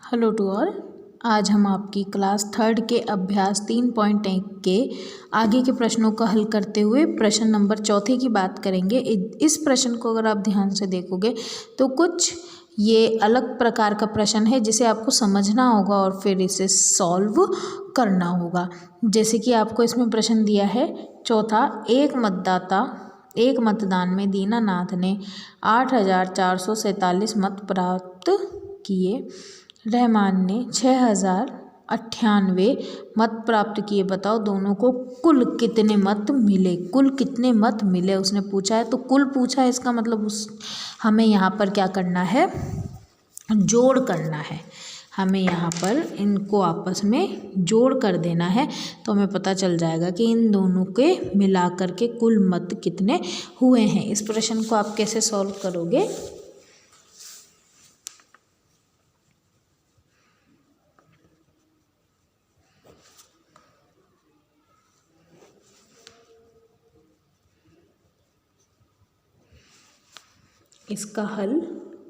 Hello to all. आज हम आपकी क्लास थर्ड के अभ्यास 3.1 के आगे के प्रश्नों का हल करते हुए प्रश्न नंबर 4 की बात करेंगे। इस प्रश्न को अगर आप ध्यान से देखोगे तो कुछ ये अलग प्रकार का प्रश्न है जिसे आपको समझना होगा और फिर इसे सॉल्व करना होगा। जैसे कि आपको इसमें प्रश्न दिया है चौथा, एक मतदान में दीनानाथ ने 8,447 मत प्राप्त किए, रहमान ने 6,098 मत प्राप्त किए, बताओ दोनों को कुल कितने मत मिले। कुल कितने मत मिले उसने पूछा है, तो कुल पूछा है इसका मतलब हमें यहाँ पर क्या करना है, जोड़ करना है। हमें यहाँ पर इनको आपस में जोड़ कर देना है तो हमें पता चल जाएगा कि इन दोनों के मिलाकर के कुल मत कितने हुए हैं। इस प्रश्न को आप कैसे सॉल्व करोगे, इसका हल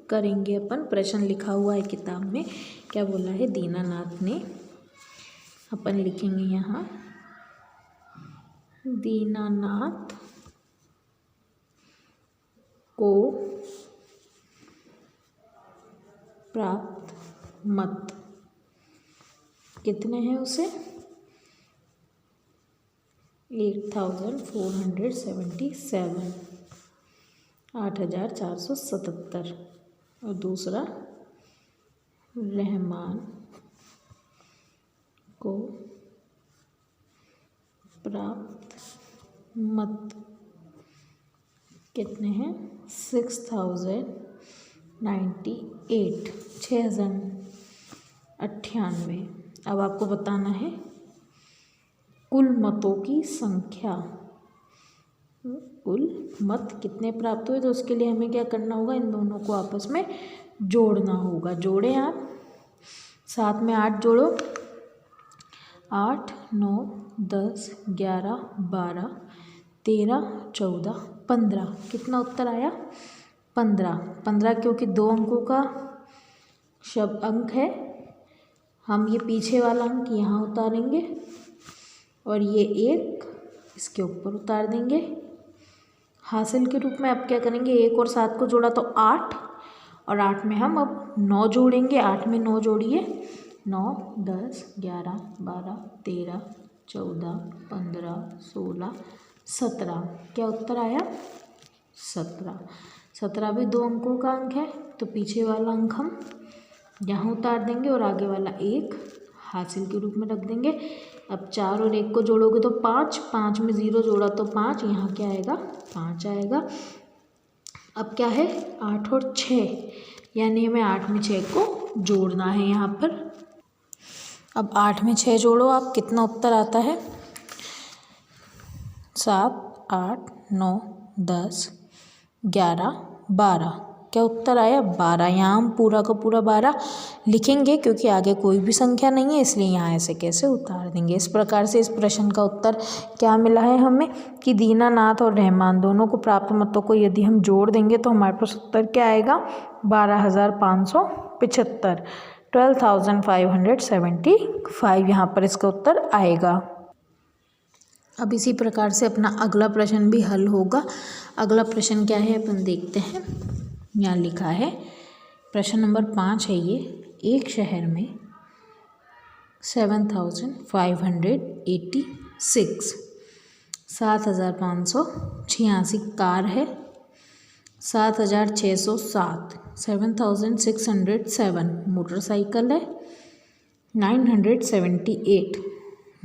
करेंगे अपन। प्रश्न लिखा हुआ है किताब में, क्या बोला है दीनानाथ ने, अपन लिखेंगे यहाँ दीनानाथ को प्राप्त मत कितने हैं उसे 8,477 8,477। और दूसरा, रहमान को प्राप्त मत कितने हैं 6,098 6,098। अब आपको बताना है कुल मतों की संख्या, कुल मत कितने प्राप्त हुए, तो उसके लिए हमें क्या करना होगा, इन दोनों को आपस में जोड़ना होगा। जोड़ें आप, साथ में 8 जोड़ो, 8 9 10 11 12 13 14 15। कितना उत्तर आया 15 क्योंकि 2 अंकों का शब्द अंक है, हम ये पीछे वाला अंक यहाँ उतारेंगे और ये 1 इसके ऊपर उतार देंगे। हासिल के रूप में अब क्या करेंगे, 1 और 7 को जोड़ा तो 8 और 8 में हम अब 9 जोड़ेंगे। 8 में 9 जोड़िए, 9 10 11 12 13 14 15 16 17। क्या उत्तर आया 17 भी 2 अंकों का अंक है तो पीछे वाला अंक हम यहाँ उतार देंगे और आगे वाला 1 हासिल के रूप में रख देंगे। अब 4 और 1 को जोड़ोगे तो 5 में 0 जोड़ा तो 5, यहाँ क्या आएगा 5 आएगा। अब क्या है 8 और 6, यानी हमें 8 में 6 को जोड़ना है यहाँ पर। अब 8 में 6 जोड़ो आप, कितना उत्तर आता है 7 8 9 10 11 12। क्या उत्तर आया 12। यहाँ हम पूरा का पूरा 12 लिखेंगे क्योंकि आगे कोई भी संख्या नहीं है, इसलिए यहाँ ऐसे कैसे उतार देंगे। इस प्रकार से इस प्रश्न का उत्तर क्या मिला है हमें कि दीनानाथ और रहमान दोनों को प्राप्त मतों को यदि हम जोड़ देंगे तो हमारे पास उत्तर क्या आएगा 12,575 12,575 यहाँ पर इसका उत्तर आएगा। अब इसी प्रकार से अपना अगला प्रश्न भी हल होगा। अगला प्रश्न क्या है अपन देखते हैं। यहाँ लिखा है प्रश्न नंबर 5 है ये, एक शहर में 7,586 7,586 कार है, 7,607 7,607 मोटरसाइकिल है, 978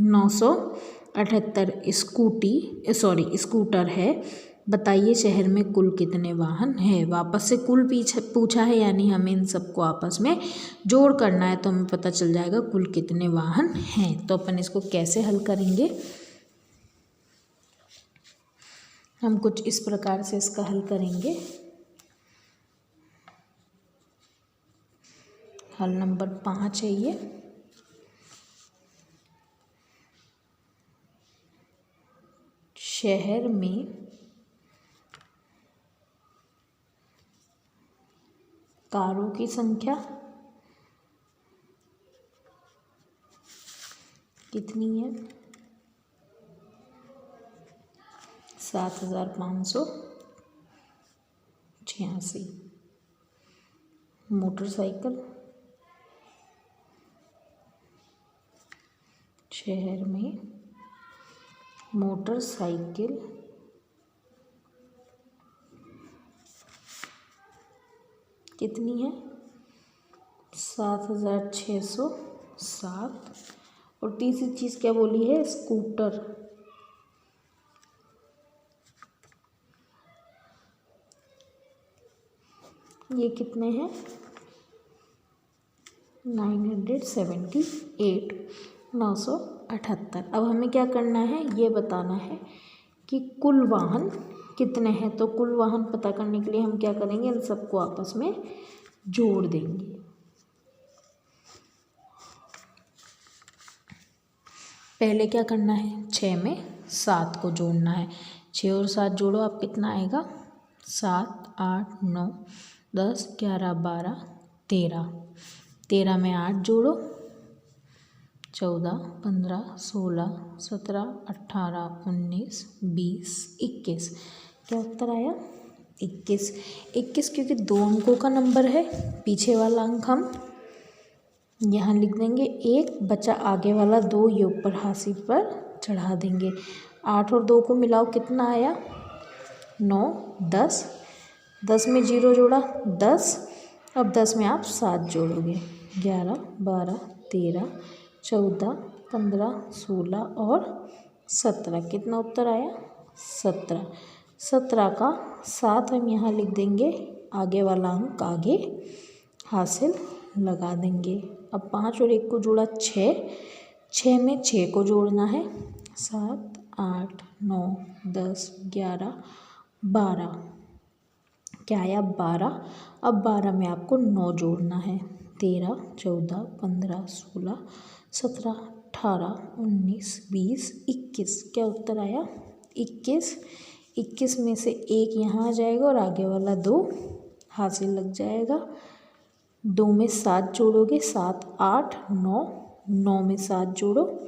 978 स्कूटर है, बताइए शहर में कुल कितने वाहन है। वापस से कुल पूछा है, यानी हमें इन सबको आपस में जोड़ करना है तो हमें पता चल जाएगा कुल कितने वाहन हैं। तो अपन इसको कैसे हल करेंगे, हम कुछ इस प्रकार से इसका हल करेंगे। हल नंबर 5 है ये, शहर में कारों की संख्या कितनी है? 7,586। मोटरसाइकिल शहर में मोटरसाइकिल कितनी है? 7,607। और तीसरी चीज़ क्या बोली है? स्कूटर। ये कितने हैं? 978, 978। अब हमें क्या करना है? ये बताना है कि कुल वाहन कितने हैं। तो कुल वाहन पता करने के लिए हम क्या करेंगे? इन सबको आपस में जोड़ देंगे। पहले क्या करना है? 6 में 7 को जोड़ना है। 6 और 7 जोड़ो, आप कितना आएगा? 7, 8, 9, 10, 11, 12, 13। 13 में 8 जोड़ो, 14, 15, 16, 17, 18, 19, 20, 21। क्या उत्तर आया? 21। 21 क्योंकि 2 अंकों का नंबर है। पीछे वाला अंक हम यहाँ लिख देंगे 1, बचा आगे वाला 2, ये ऊपर हाशिए पर चढ़ा देंगे। 8 और 2 को मिलाओ, कितना आया? 9, 10। 10 में 0 जोड़ा, 10। अब 10 में आप 7 जोड़ोगे, 11, 12, 13, 14, 15, 16 और 17। कितना उत्तर आया? 17। 17 का 7 हम यहाँ लिख देंगे, आगे वाला अंक आगे हासिल लगा देंगे। अब 5 और 1 को जोड़ा, 6। 6 में 6 को जोड़ना है, 7, 8, 9, 10, 11, 12। क्या आया? 12। अब 12 में आपको 9 जोड़ना है, 13, 14, 15, 16, 17, 18, 19, 20, 21। क्या उत्तर आया? 21। 21 में से 1 यहाँ आ जाएगा और आगे वाला 2 हासिल लग जाएगा। 2 में 7 जोड़ोगे, 7, 8, 9। 9 में 7 जोड़ो,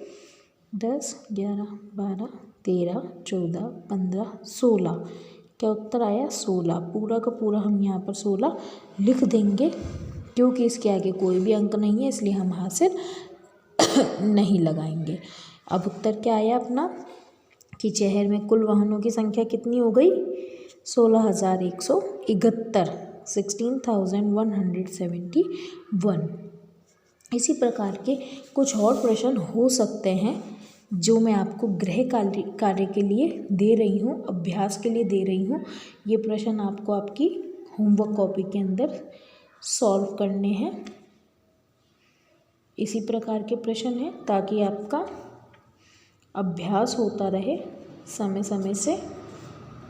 10, 11, 12, 13, 14, 15, 16। क्या उत्तर आया? 16। पूरा का पूरा हम यहाँ पर 16 लिख देंगे, क्योंकि इसके आगे कोई भी अंक नहीं है, इसलिए हम हासिल नहीं लगाएंगे। अब उत्तर क्या आया अपना? कि शहर में कुल वाहनों की संख्या कितनी हो गई? 16,171, 16,171। इसी प्रकार के कुछ और प्रश्न हो सकते हैं जो मैं आपको गृह कार्य के लिए दे रही हूँ, अभ्यास के लिए दे रही हूँ। ये प्रश्न आपको आपकी होमवर्क कॉपी के अंदर सॉल्व करने हैं। इसी प्रकार के प्रश्न हैं, ताकि आपका अभ्यास होता रहे समय समय से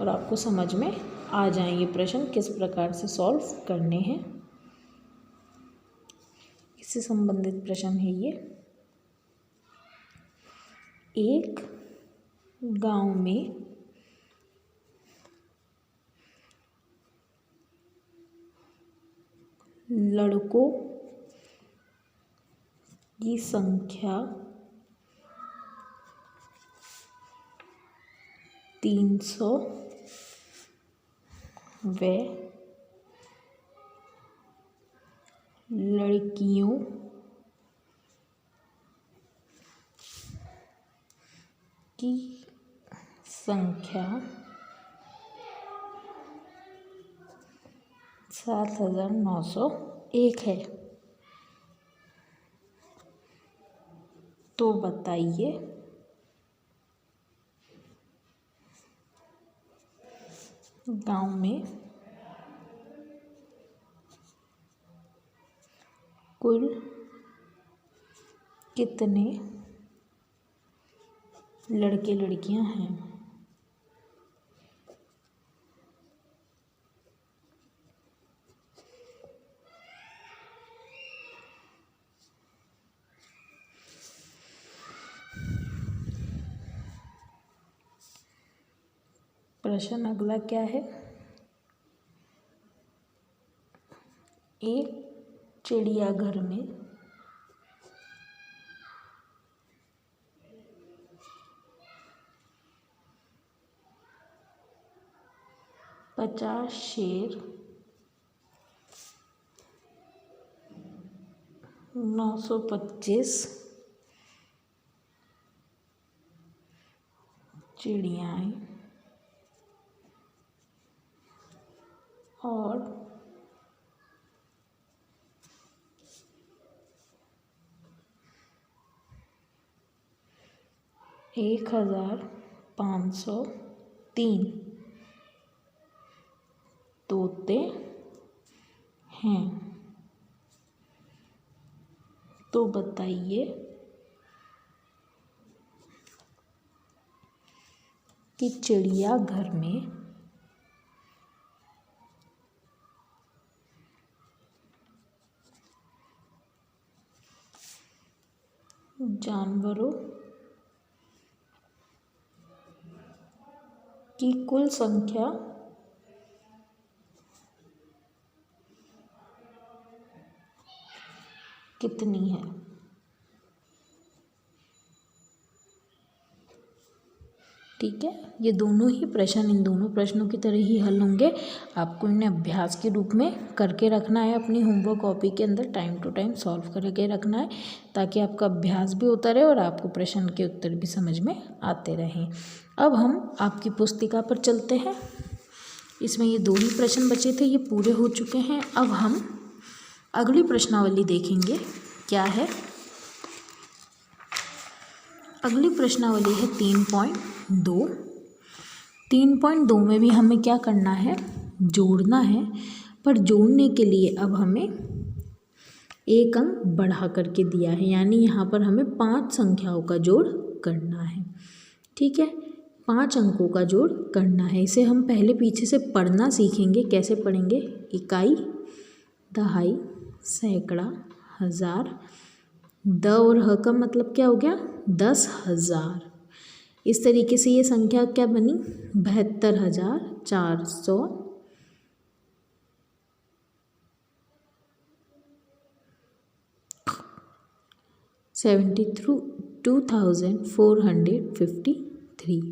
और आपको समझ में आ जाए ये प्रश्न किस प्रकार से सॉल्व करने हैं। इससे संबंधित प्रश्न है ये। एक गांव में लड़कों की संख्या 300 व लड़कियों की संख्या 7,901 है। तो बताइए गांव में कुल कितने लड़के लड़कियां हैं? प्रश्न अगला क्या है? एक चिड़ियाघर में 50 शेर, 925 चिड़ियाएँ और 1503 तोते हैं। तो बताइए कि चिड़ियाघर में जानवरों की कुल संख्या कितनी है। ठीक है, ये दोनों ही प्रश्न इन दोनों प्रश्नों की तरह ही हल होंगे। आपको इन्हें अभ्यास के रूप में करके रखना है, अपनी होमवर्क कॉपी के अंदर टाइम टू टाइम सॉल्व करके रखना है, ताकि आपका अभ्यास भी होता रहे और आपको प्रश्न के उत्तर भी समझ में आते रहें। अब हम आपकी पुस्तिका पर चलते हैं। इसमें ये 2 ही प्रश्न बचे थे, ये पूरे हो चुके हैं। अब हम अगली प्रश्नावली देखेंगे क्या है। अगली प्रश्नावली है 3.2। 3.2 में भी हमें क्या करना है, जोड़ना है। पर जोड़ने के लिए अब हमें एक अंक बढ़ा करके दिया है, यानी यहाँ पर हमें 5 संख्याओं का जोड़ करना है। ठीक है, 5 अंकों का जोड़ करना है। इसे हम पहले पीछे से पढ़ना सीखेंगे। कैसे पढ़ेंगे, इकाई, दहाई, सैकड़ा, हज़ार। द और ह का मतलब क्या हो गया, 10,000। इस तरीके से ये संख्या क्या बनी, 72,400 72,453।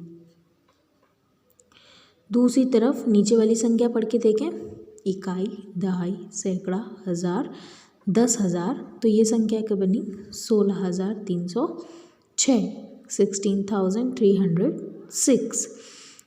दूसरी तरफ नीचे वाली संख्या पढ़ के देखें, इकाई, दहाई, सैकड़ा, हज़ार, 10,000। तो ये संख्या क्या बनी, 16,306, 16,306।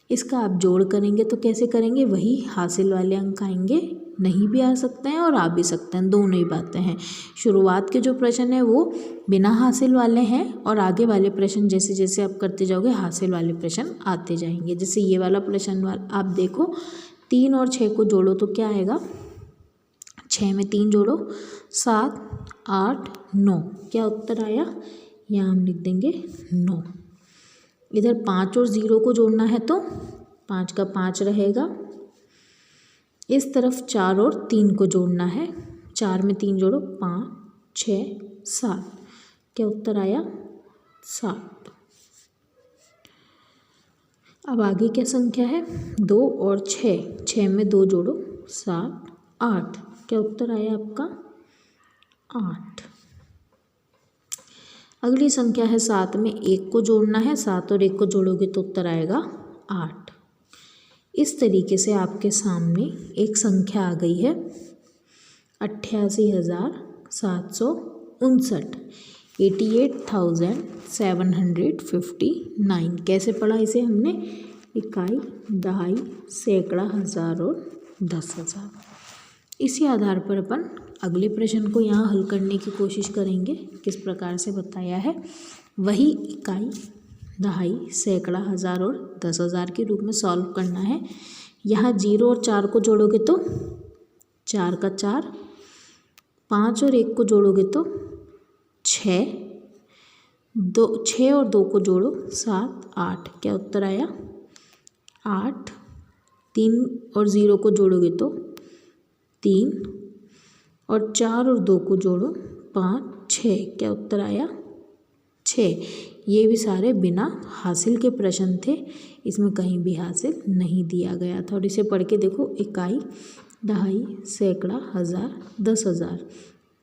इसका आप जोड़ करेंगे तो कैसे करेंगे, वही हासिल वाले अंक आएंगे, नहीं भी आ सकते हैं और आ भी सकते हैं, दोनों ही बातें हैं। शुरुआत के जो प्रश्न है वो बिना हासिल वाले हैं और आगे वाले प्रश्न जैसे जैसे आप करते जाओगे हासिल वाले प्रश्न आते जाएंगे। जैसे ये वाला प्रश्न आप देखो, 3 और 6 को जोड़ो तो क्या आएगा, 6 में 3 जोड़ो 7, 8, 9। क्या उत्तर आया, यहाँ हम लिख देंगे 9। इधर 5 और 0 को जोड़ना है तो 5 का 5 रहेगा। इस तरफ 4 और 3 को जोड़ना है, 4 में 3 जोड़ो 5, 6, 7। क्या उत्तर आया, 7। अब आगे क्या संख्या है, 2 और 6, 6 में 2 जोड़ो 7, 8। क्या उत्तर आया आपका, 8। अगली संख्या है 7 में 1 को जोड़ना है, 7 और 1 को जोड़ोगे तो उत्तर आएगा 8। इस तरीके से आपके सामने एक संख्या आ गई है 88,759, 88,759। कैसे पढ़ा इसे हमने, इकाई, दहाई, सैकड़ा, हज़ार और 10,000। इसी आधार पर अपन अगले प्रश्न को यहाँ हल करने की कोशिश करेंगे। किस प्रकार से बताया है, वही इकाई, दहाई, सैकड़ा, हज़ार और 10,000 के रूप में सॉल्व करना है। यहाँ 0 और 4 को जोड़ोगे तो 4 का 4, 5 और 1 को जोड़ोगे तो 6, 6 और 2 को जोड़ो 7, 8। क्या उत्तर आया, 8। 3 और 0 को जोड़ोगे तो 3 और 4 और 2 को जोड़ो 5, 6। क्या उत्तर आया, 6। ये भी सारे बिना हासिल के प्रश्न थे, इसमें कहीं भी हासिल नहीं दिया गया था। और इसे पढ़ के देखो, इकाई, दहाई, सैकड़ा, हज़ार, 10,000,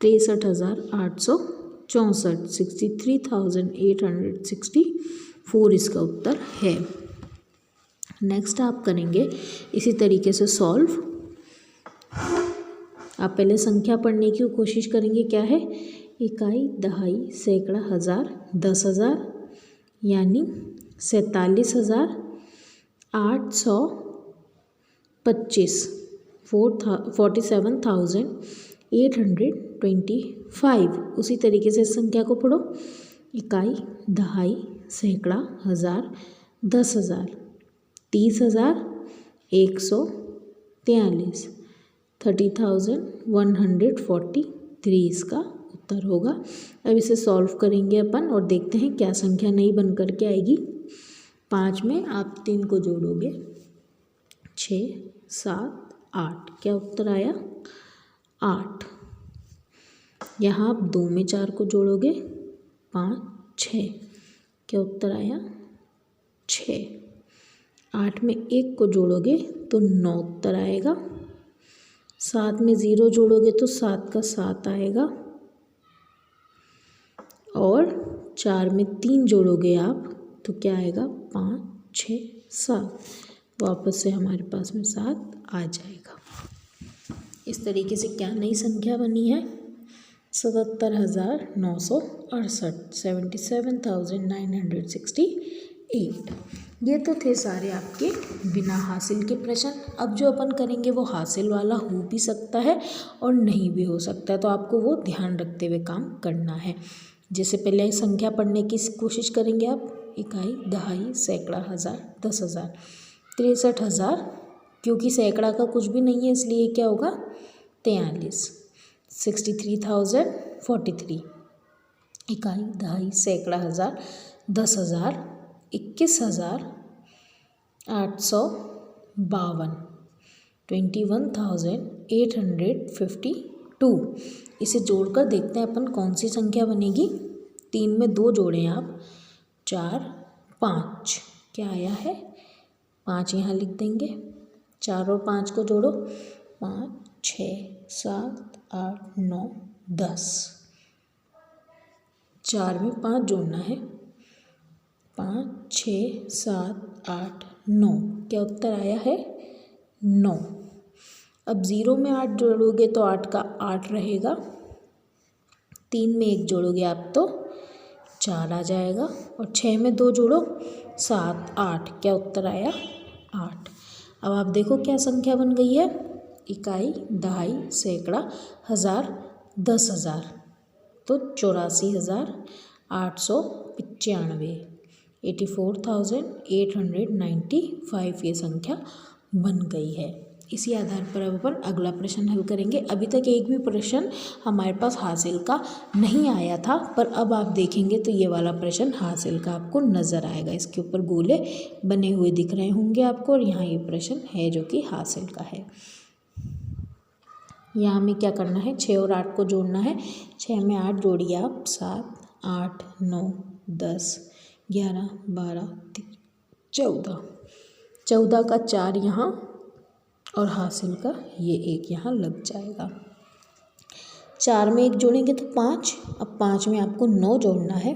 63,864, 63,864 इसका उत्तर है। नेक्स्ट आप करेंगे इसी तरीके से सॉल्व। आप पहले संख्या पढ़ने की कोशिश करेंगे, क्या है, इकाई, दहाई, सैकड़ा, हज़ार, 10,000 यानी 47,825 47,825। उसी तरीके से इस संख्या को पढ़ो, इकाई, दहाई, सैकड़ा, हज़ार, 10,000, 30,143, 30,143 इसका उत्तर होगा। अब इसे सॉल्व करेंगे अपन और देखते हैं क्या संख्या नई बन कर के आएगी। 5 में आप 3 को जोड़ोगे, 6, 7, 8, क्या उत्तर आया, 8। यहाँ आप 2 में 4 को जोड़ोगे, 5, 6, क्या उत्तर आया, 6। 8 में 1 को जोड़ोगे तो 9 उत्तर आएगा। 7 में 0 जोड़ोगे तो 7 का 7 आएगा। और 4 में 3 जोड़ोगे आप तो क्या आएगा, 5, 6, 7। वापस से हमारे पास में 7 आ जाएगा। इस तरीके से क्या नई संख्या बनी है, 77,968, 77,968। ये तो थे सारे आपके बिना हासिल के प्रश्न। अब जो अपन करेंगे वो हासिल वाला हो भी सकता है और नहीं भी हो सकता है, तो आपको वो ध्यान रखते हुए काम करना है। जैसे पहले संख्या पढ़ने की कोशिश करेंगे आप, इकाई, दहाई, सैकड़ा, हज़ार, 10,000, 63,000, क्योंकि सैकड़ा का कुछ भी नहीं है इसलिए क्या होगा, 43, 63,043। इकाई, दहाई, सैकड़ा, हज़ार, 10,000, 21,852, 21,852। इसे जोड़कर देखते हैं अपन कौन सी संख्या बनेगी। 3 में 2 जोड़ें आप, 4, 5, क्या आया है, 5 यहाँ लिख देंगे। 4 और 5 को जोड़ो, 5, 6, 7, 8, 9, 10। 4 में 5 जोड़ना है, 5, 6, 7, 8, 9, क्या उत्तर आया है, 9। अब 0 में 8 जोड़ोगे तो 8 का 8 रहेगा। 3 में 1 जोड़ोगे आप तो 4 आ जाएगा। और 6 में 2 जोड़ो, 7, 8, क्या उत्तर आया, 8। अब आप देखो क्या संख्या बन गई है, इकाई, दहाई, सैकड़ा, हज़ार, 10,000, तो 84,895, 84,895 ये संख्या बन गई है। इसी आधार पर अब अपन अगला प्रश्न हल करेंगे। अभी तक एक भी प्रश्न हमारे पास हासिल का नहीं आया था, पर अब आप देखेंगे तो ये वाला प्रश्न हासिल का आपको नज़र आएगा। इसके ऊपर गोले बने हुए दिख रहे होंगे आपको, और यहाँ ये प्रश्न है जो कि हासिल का है। यहाँ हमें क्या करना है, 6 और 8 को जोड़ना है। 6 में 8 जोड़िए आप, 7, 8, 9, 10, 11, 12, 13, 14। 14 का 4 यहाँ और हासिल का ये 1 यहाँ लग जाएगा। 4 में 1 जोड़ेंगे तो 5। अब 5 में आपको 9 जोड़ना है।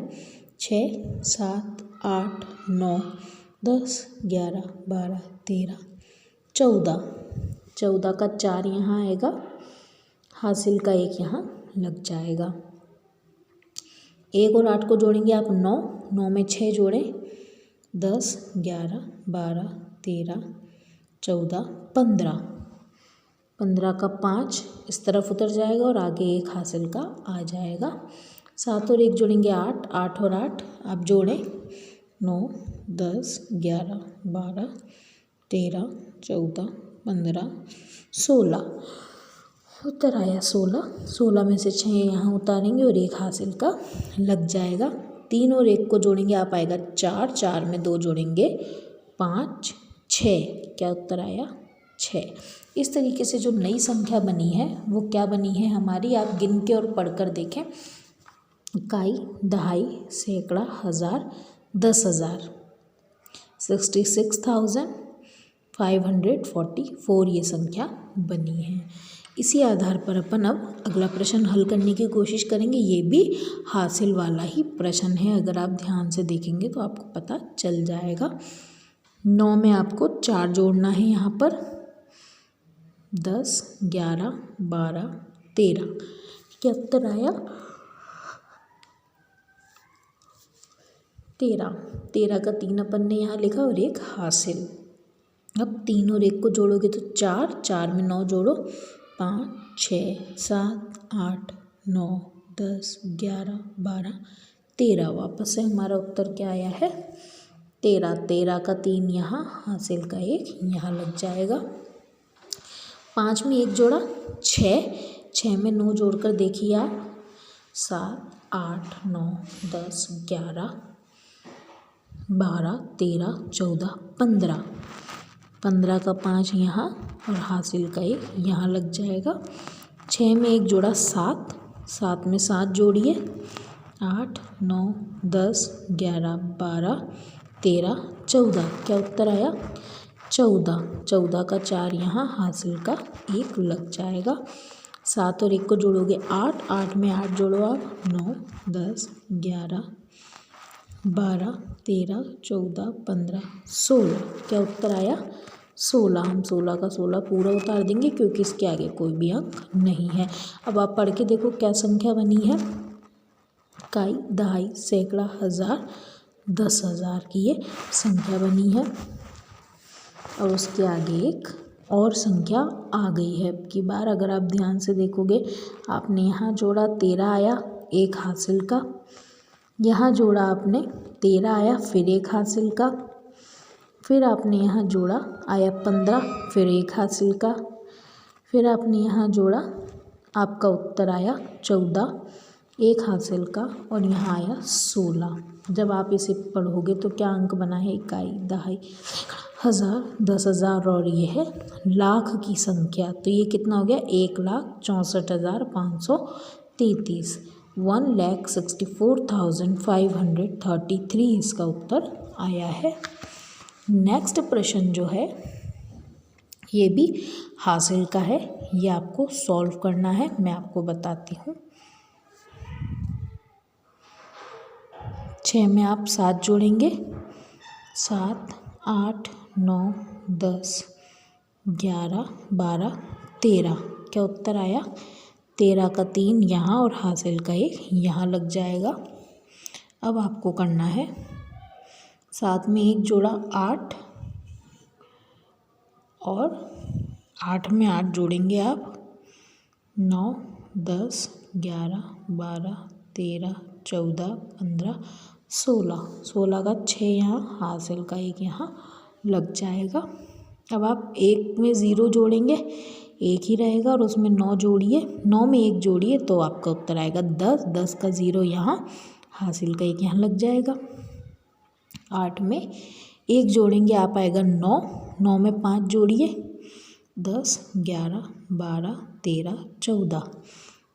6, 7, 8, 9, 10, 11, 12, 13, 14। 14 का 4 यहाँ आएगा, हासिल का 1 यहाँ लग जाएगा। 1 और 8 को जोड़ेंगे आप 9। 9 में 6 जोड़ें, 10, 11, 12, 13, 14, 15। 15 का 5 इस तरफ उतर जाएगा और आगे 1 हासिल का आ जाएगा। 7 और 1 जोड़ेंगे 8। 8 और 8 आप जोड़ें, 9, 10, 11, 12, 13, 14, 15, 16। उत्तर आया 16। 16 में से 6 यहाँ उतारेंगे और 1 हासिल का लग जाएगा। 3 और 1 को जोड़ेंगे आप आएगा 4। 4 में 2 जोड़ेंगे 5, 6, क्या उत्तर आया 6। इस तरीके से जो नई संख्या बनी है वो क्या बनी है हमारी, आप गिन के और पढ़कर देखें। इकाई, दहाई, सैकड़ा, हज़ार, 10,000, 66,544 ये संख्या बनी है। इसी आधार पर अपन अब अगला प्रश्न हल करने की कोशिश करेंगे। ये भी हासिल वाला ही प्रश्न है, अगर आप ध्यान से देखेंगे तो आपको पता चल जाएगा। 9 में आपको 4 जोड़ना है यहाँ पर, 10, 11, 12, 13। क्या उत्तर आया? 13। 13 का 3 अपन ने यहाँ लिखा और 1 हासिल। अब 3 और 1 को जोड़ोगे तो 4, 4 में 9 जोड़ो, 5, 6, 7, 8, 9, 10, 11, 12, 13। वापस से हमारा उत्तर क्या आया है? 13। 13 का 3 यहाँ, हासिल का 1 यहाँ लग जाएगा। 5 में 1 जोड़ा, 6, 6 में 9 जोड़कर देखिए आप, 7, 8, 9, 10, 11, 12, 13, 14, 15। 15 का 5 यहाँ और हासिल का 1 यहाँ लग जाएगा। 6 में 1 जोड़ा, 7, 7 में 7 जोड़िए, 8, 9, 10, 11, 12, 13, 14। क्या उत्तर आया? 14। 14 का 4 यहाँ, हासिल का 1 लग जाएगा। 7 और 1 को जोड़ोगे 8, 8 में 8 जोड़ो आप, 9, 10, 11, 12, 13, 14, 15, 16। क्या उत्तर आया? 16। हम 16 का 16 पूरा उतार देंगे क्योंकि इसके आगे कोई भी अंक नहीं है। अब आप पढ़ के देखो क्या संख्या बनी है। इकाई, दहाई, सैकड़ा, हज़ार, 10,000 की ये संख्या बनी है और उसके आगे एक और संख्या आ गई है। अब की बार अगर आप ध्यान से देखोगे, आपने यहाँ जोड़ा 13 आया, 1 हासिल का, यहाँ जोड़ा आपने 13 आया, फिर 1 हासिल का, फिर आपने यहाँ जोड़ा आया 15, फिर 1 हासिल का, फिर आपने यहाँ जोड़ा, आपका उत्तर आया 14, 1 हासिल का और यहाँ आया 16। जब आप इसे पढ़ोगे तो क्या अंक बना है? इकाई, दहाई, हज़ार, 10,000 और ये है लाख की संख्या। तो ये कितना हो गया? 1,64,533, 1,64,533 इसका उत्तर आया है। नेक्स्ट प्रश्न जो है ये भी हासिल का है, ये आपको सॉल्व करना है, मैं आपको बताती हूँ। 6 में आप 7 जोड़ेंगे, 7, 8, 9, 10, 11, 12, 13। क्या उत्तर आया? 13 का 3 यहाँ और हासिल का 1 यहाँ लग जाएगा। अब आपको करना है, 7 में 1 जोड़ा, 8 और 8 में 8 जोड़ेंगे आप, 9, 10, 11, 12, 13, 14, 15, 16। 16 का 6 यहाँ, हासिल का 1 यहाँ लग जाएगा। अब आप 1 में 0 जोड़ेंगे, 1 ही रहेगा और उसमें 9 जोड़िए, 9 में 1 जोड़िए तो आपका उत्तर आएगा 10। 10 का 0 यहाँ, हासिल का 1 यहाँ लग जाएगा। 8 में 1 जोड़ेंगे आप, आएगा 9, 9 में 5 जोड़िए, 10, 11, 12, 13, 14।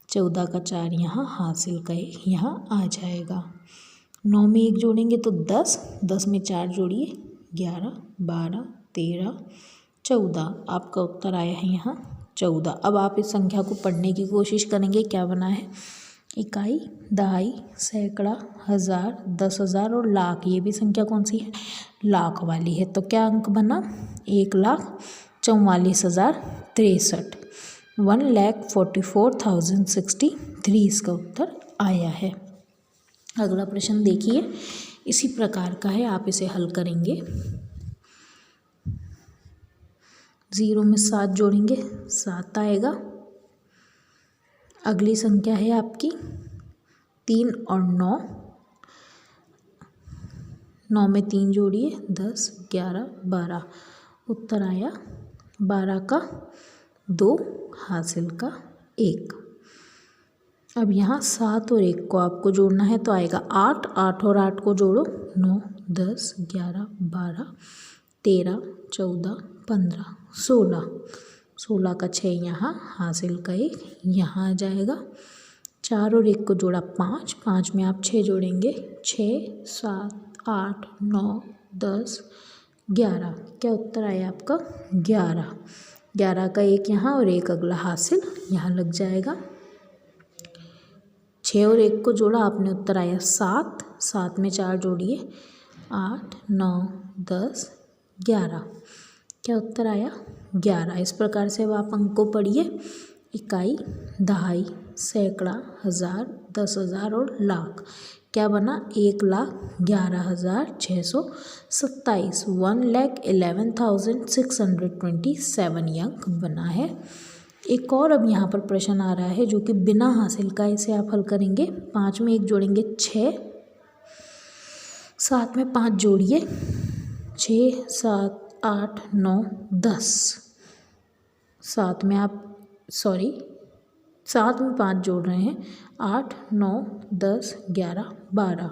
14 का 4 यहाँ, हासिल का 1 यहाँ आ जाएगा। 9 में 1 जोड़ेंगे तो 10, 10 में 4 जोड़िए, 11, 12, 13, 14। आपका उत्तर आया है यहाँ 14। अब आप इस संख्या को पढ़ने की कोशिश करेंगे, क्या बना है? इकाई, दहाई, सैकड़ा, हज़ार, 10,000 और लाख। ये भी संख्या कौन सी है? लाख वाली है। तो क्या अंक बना? 1,44,063, 1,44,063 इसका उत्तर आया है। अगला प्रश्न देखिए, इसी प्रकार का है, आप इसे हल करेंगे। 0 में 7 जोड़ेंगे, 7 आएगा। अगली संख्या है आपकी 3 और 9, 9 में 3 जोड़िए, 10, 11, 12। उत्तर आया 12 का 2, हासिल का 1। अब यहाँ 7 और 1 को आपको जोड़ना है तो आएगा 8, 8 और 8 को जोड़ो, 9, 10, 11, 12, 13, 14, 15, 16। 16 का 6 यहाँ, हासिल का 1 यहाँ आ जाएगा। 4 और 1 को जोड़ा, 5, 5 में आप 6 जोड़ेंगे, 6, 7, 8, 9, 10, 11। क्या उत्तर आया आपका? 11। 11 का 1 यहाँ और 1 अगला हासिल यहाँ लग जाएगा। 6 और 1 को जोड़ा आपने, उत्तर आया 7, 7 में 4 जोड़िए, 8, 9, 10, 11। क्या उत्तर आया? 11। इस प्रकार से अब आप अंक को पढ़िए, इकाई, दहाई, सैकड़ा, हज़ार, 10,000 और लाख। क्या बना? 1,11,627, 1,11,627 ये अंक बना है। एक और अब यहाँ पर प्रश्न आ रहा है जो कि बिना हासिल का, इसे आप हल करेंगे। 5 में 1 जोड़ेंगे 6, 7 में 5 जोड़िए 6, 7, 8, 9, 10। 7 में 5 जोड़ रहे हैं, 8, 9, 10, 11, 12।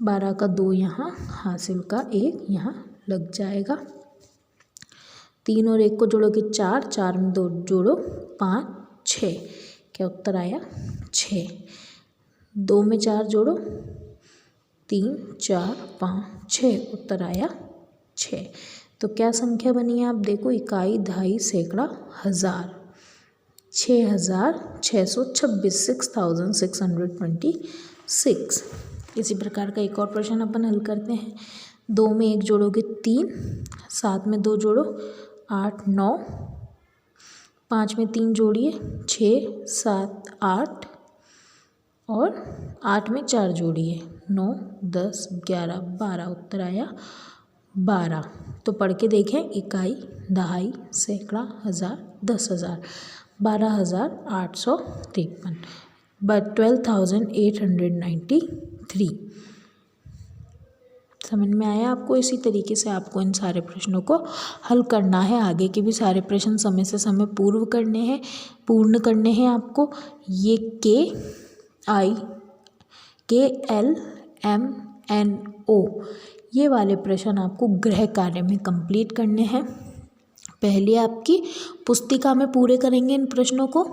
12 का 2 यहाँ, हासिल का 1 यहाँ लग जाएगा। 3 और 1 को जोड़ोगे 4, 4 में 2 जोड़ो 5, 6। क्या उत्तर आया? 6। 2 में 4 जोड़ो 3, 4, 5, 6। उत्तर आया 6। तो क्या संख्या बनी है? आप देखो, इकाई, दहाई, सैकड़ा, हज़ार। 6,626, 6,626। इसी प्रकार का एक और प्रश्न अपन हल करते हैं। 2 में 1 जोड़ोगे 3, 7 में 2 जोड़ो 8, 9, 5 में 3 जोड़िए 6, 7, 8 और 8 में 4 जोड़िए 9, 10, 11, 12। उत्तर आया 12। तो पढ़ के देखें, इकाई, दहाई, सैकड़ा, हज़ार, 10,000। 12,853, 12,893। समझ में आया आपको? इसी तरीके से आपको इन सारे प्रश्नों को हल करना है। आगे के भी सारे प्रश्न समय से समय पूर्ण करने हैं आपको। ये KILMNO ये वाले प्रश्न आपको गृह कार्य में कंप्लीट करने हैं। पहले आपकी पुस्तिका में पूरे करेंगे इन प्रश्नों को,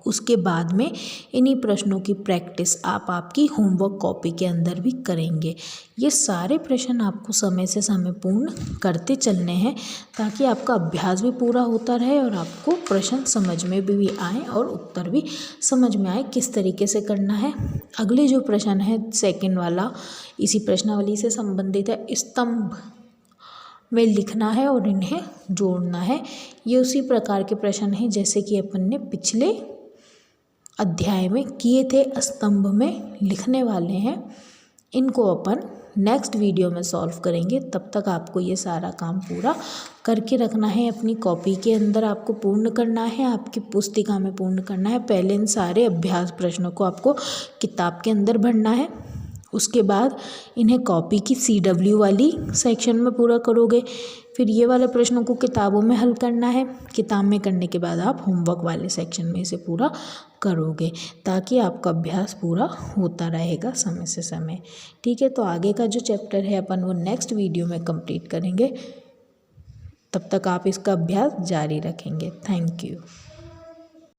उसके बाद में इन्हीं प्रश्नों की प्रैक्टिस आप आपकी होमवर्क कॉपी के अंदर भी करेंगे। ये सारे प्रश्न आपको समय से समय पूर्ण करते चलने हैं ताकि आपका अभ्यास भी पूरा होता रहे और आपको प्रश्न समझ में भी आए और उत्तर भी समझ में आए किस तरीके से करना है। अगले जो प्रश्न है सेकंड वाला, इसी प्रश्नावली से संबंधित है। स्तंभ में लिखना है और इन्हें जोड़ना है। ये उसी प्रकार के प्रश्न हैं जैसे कि अपन ने पिछले अध्याय में किए थे, स्तंभ में लिखने वाले हैं। इनको अपन नेक्स्ट वीडियो में सॉल्व करेंगे। तब तक आपको ये सारा काम पूरा करके रखना है, अपनी कॉपी के अंदर आपको पूर्ण करना है, आपकी पुस्तिका में पूर्ण करना है। पहले इन सारे अभ्यास प्रश्नों को आपको किताब के अंदर भरना है, उसके बाद इन्हें कॉपी की CW वाली सेक्शन में पूरा करोगे। फिर ये वाले प्रश्नों को किताबों में हल करना है। किताब में करने के बाद आप होमवर्क वाले सेक्शन में इसे पूरा करोगे ताकि आपका अभ्यास पूरा होता रहेगा समय से समय। ठीक है, तो आगे का जो चैप्टर है अपन वो नेक्स्ट वीडियो में कंप्लीट करेंगे। तब तक आप इसका अभ्यास जारी रखेंगे। Thank you.